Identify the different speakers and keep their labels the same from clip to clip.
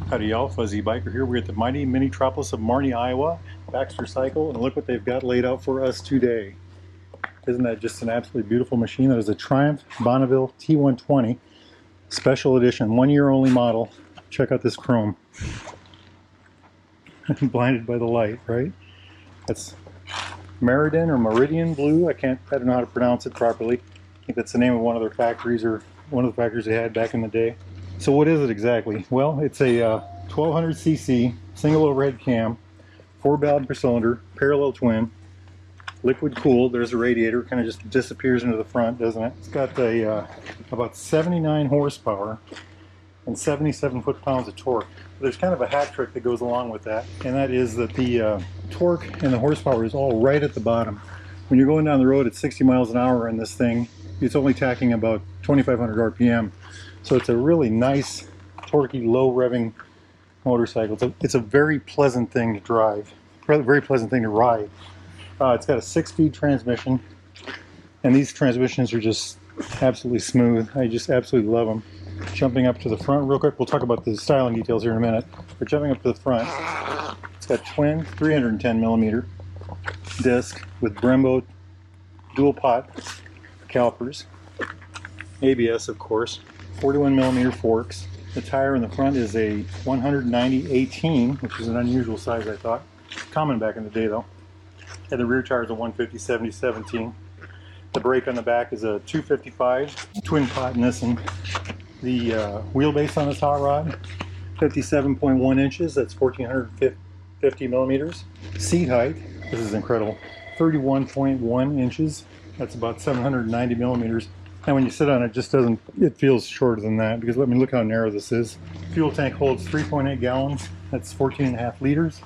Speaker 1: Howdy y'all, Fuzzy Biker here. We're at the mighty mini-tropolis of Marnie, Iowa, Baxter Cycle, and look what they've got laid out for us today. Isn't that just an absolutely beautiful machine? That is a Triumph Bonneville T120 special edition, 1 year only model. Check out this chrome. Blinded by the light, right? That's Meriden or Meriden Blue. I don't know how to pronounce it properly. I think that's the name of one of their factories, or one of the factories they had back in the day. So what is it exactly? Well, it's a 1200cc single overhead cam, 4 valve per cylinder, parallel twin, liquid cooled. There's a radiator, kind of just disappears into the front, doesn't it? It's got a about 79 horsepower and 77 foot-pounds of torque. There's kind of a hat trick that goes along with that, and that is that the torque and the horsepower is all right at the bottom. When you're going down the road at 60 miles an hour in this thing, it's only tacking about 2,500 RPM. So it's a really nice, torquey, low revving motorcycle. It's a very pleasant thing to drive, very pleasant thing to ride. It's got a 6-speed transmission, and these transmissions are just absolutely smooth. I just absolutely love them. Jumping up to the front real quick, we'll talk about the styling details here in a minute. But jumping up to the front, it's got twin 310 millimeter disc with Brembo dual pot calipers, ABS of course, 41 millimeter forks. The tire in the front is a 190/18, which is an unusual size, I thought. Common back in the day though. And the rear tire is a 150/70/17. The brake on the back is a 255 twin pot Nissan. The wheelbase on this hot rod, 57.1 inches, that's 1450 millimeters. Seat height, this is incredible, 31.1 inches, that's about 790 millimeters. And when you sit on it, just doesn't, it feels shorter than that, because let me look how narrow this is. Fuel tank holds 3.8 gallons, that's 14.5 liters.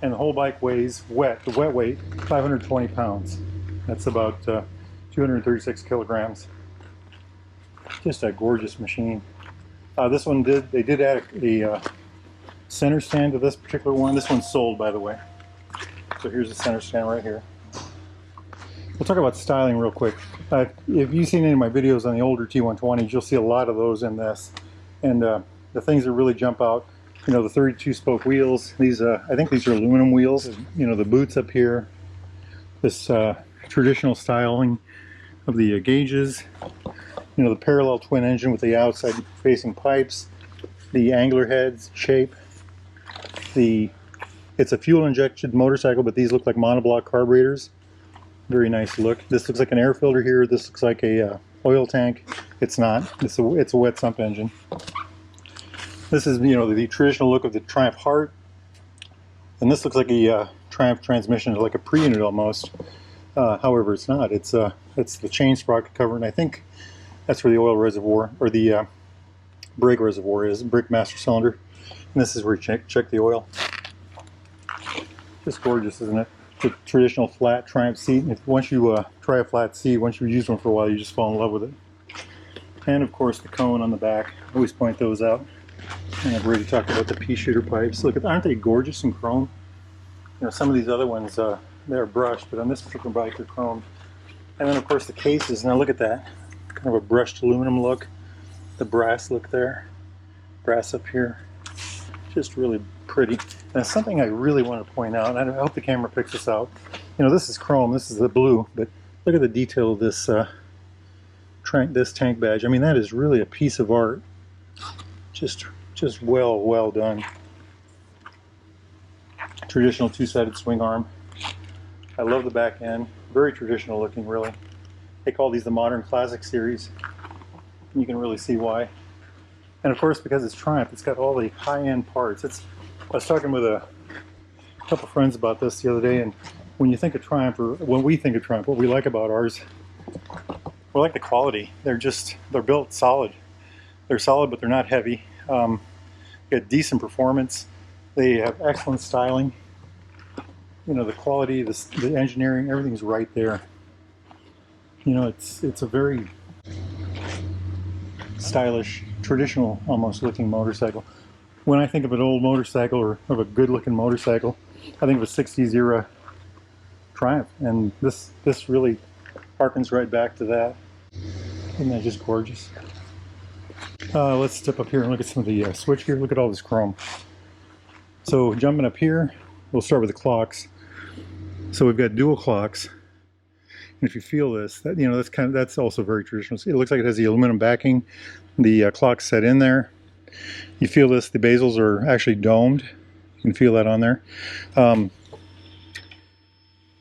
Speaker 1: And the whole bike weighs, the wet weight, 520 pounds. That's about 236 kilograms. Just a gorgeous machine. This one they did add a center stand to this particular one. This one's sold, by the way. So here's the center stand right here. We'll talk about styling real quick. If you've seen any of my videos on the older T120s, you'll see a lot of those in this. And the things that really jump out, you know, the 32 spoke wheels. These, I think these are aluminum wheels. You know, the boots up here. This traditional styling of the gauges. You know, the parallel twin engine with the outside facing pipes. The angler heads shape. It's a fuel injected motorcycle, but these look like monoblock carburetors. Very nice look. This looks like an air filter here. This looks like a oil tank. It's not. It's a wet sump engine. This is, you know, the traditional look of the Triumph Heart, and this looks like a Triumph transmission, like a pre-unit almost. However, it's not. It's the chain sprocket cover, and I think that's where the oil reservoir or the brake reservoir is. Brake master cylinder, and this is where you check the oil. Just gorgeous, isn't it? The traditional flat Triumph seat. Once you try a flat seat, once you've used one for a while, you just fall in love with it. And of course the cone on the back. I always point those out. And I've already talked about the pea shooter pipes. Look, aren't they gorgeous in chrome? You know, some of these other ones they're brushed, but on this particular bike they're chrome. And then of course the cases. Now look at that, kind of a brushed aluminum look. The brass look there, brass up here, just really pretty. And something I really want to point out, and I hope the camera picks this out. You know, this is chrome, this is the blue, but look at the detail of this this tank badge. I mean, that is really a piece of art. Just well done. Traditional two-sided swing arm. I love the back end. Very traditional looking, really. They call these the Modern Classic Series. You can really see why. And of course, because it's Triumph, it's got all the high-end parts. I was talking with a couple friends about this the other day, and when you think of Triumph, or when we think of Triumph, what we like about ours, we like the quality. They're built solid. They're solid, but they're not heavy. They get decent performance. They have excellent styling. You know, the quality, the engineering, everything's right there. You know, it's a very stylish, traditional almost looking motorcycle. When I think of an old motorcycle or of a good looking motorcycle, I think of a 60s era Triumph, and this really harkens right back to that. Isn't that just gorgeous? Let's step up here and look at some of the switch gear. Look at all this chrome. So jumping up here, we'll start with the clocks. So we've got dual clocks. And if you feel this, that, you know, that's also very traditional. It looks like it has the aluminum backing. The clock's set in there. You feel this, the bezels are actually domed. You can feel that on there.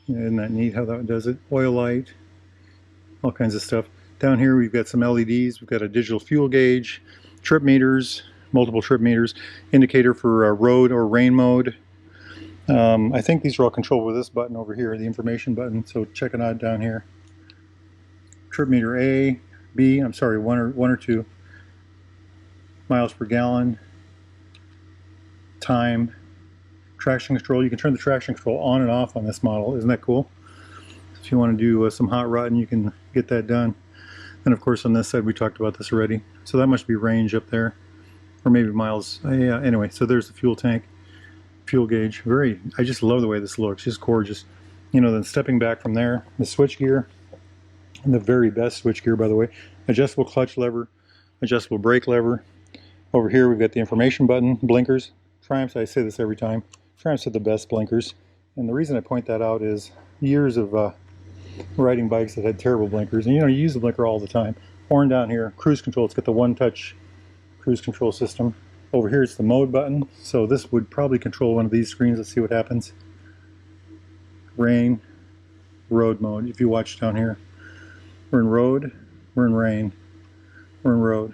Speaker 1: Isn't that neat how that does it? Oil light, all kinds of stuff. Down here we've got some LEDs. We've got a digital fuel gauge, trip meters, multiple trip meters, indicator for road or rain mode. I think these are all controlled with this button over here, the information button. So check it out down here. Trip meter A, B, I'm sorry, one or two. Miles per gallon, time, traction control. You can turn the traction control on and off on this model. Isn't that cool? If you want to do some hot rodding, you can get that done. And of course on this side we talked about this already. So that must be range up there, or maybe miles. Yeah. Anyway, so there's the fuel tank, fuel gauge. I just love the way this looks. Just gorgeous. You know, then stepping back from there, the switch gear, and the very best switch gear, by the way. Adjustable clutch lever, adjustable brake lever. Over here we've got the information button, blinkers. Triumphs, I say this every time, Triumphs are the best blinkers. And the reason I point that out is years of riding bikes that had terrible blinkers. And you know, you use the blinker all the time. Horn down here, cruise control, it's got the one-touch cruise control system. Over here it's the mode button. So this would probably control one of these screens. Let's see what happens. Rain, road mode, if you watch down here. We're in road, we're in rain, we're in road.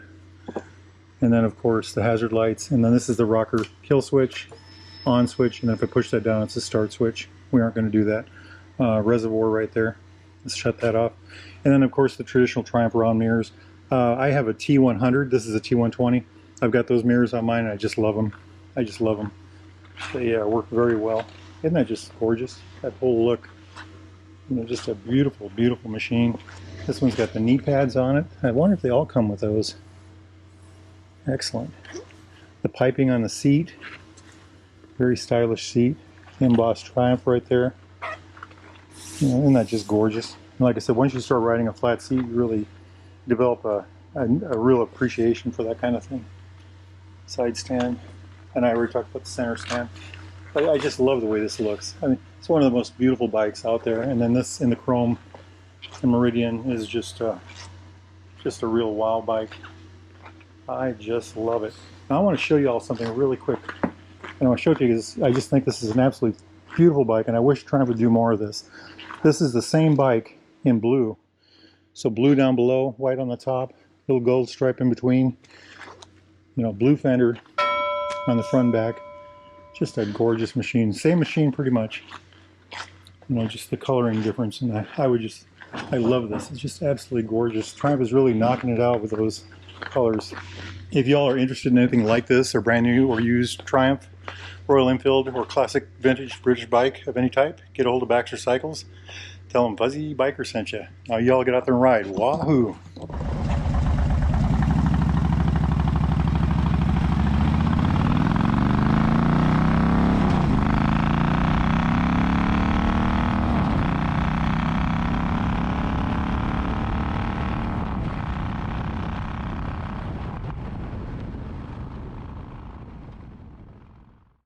Speaker 1: And then of course the hazard lights, and then this is the rocker kill switch, on switch, and then if I push that down it's a start switch. We aren't going to do that. Reservoir right there. Let's shut that off. And then of course the traditional Triumph round mirrors. I have a T100, this is a T120. I've got those mirrors on mine and I just love them. I just love them. They work very well. Isn't that just gorgeous? That whole look. You know, just a beautiful, beautiful machine. This one's got the knee pads on it. I wonder if they all come with those. Excellent. The piping on the seat, very stylish seat. Embossed Triumph right there. You know, isn't that just gorgeous? And like I said, once you start riding a flat seat, you really develop a real appreciation for that kind of thing. Side stand, and I already talked about the center stand. I just love the way this looks. I mean, it's one of the most beautiful bikes out there. And then this in the Chrome Meriden is just a real wow bike. I just love it. Now I want to show you all something really quick. And I want to show it to you because I just think this is an absolutely beautiful bike, and I wish Triumph would do more of this. This is the same bike in blue. So blue down below, white on the top, little gold stripe in between. You know, blue fender on the front and back. Just a gorgeous machine. Same machine pretty much. You know, just the coloring difference, and I love this. It's just absolutely gorgeous. Triumph is really knocking it out with those colors. If y'all are interested in anything like this, or brand new or used Triumph, Royal Enfield, or classic vintage British bike of any type, get a hold of Baxter Cycles. Tell them Fuzzy Biker sent you. Now y'all get out there and ride. Wahoo!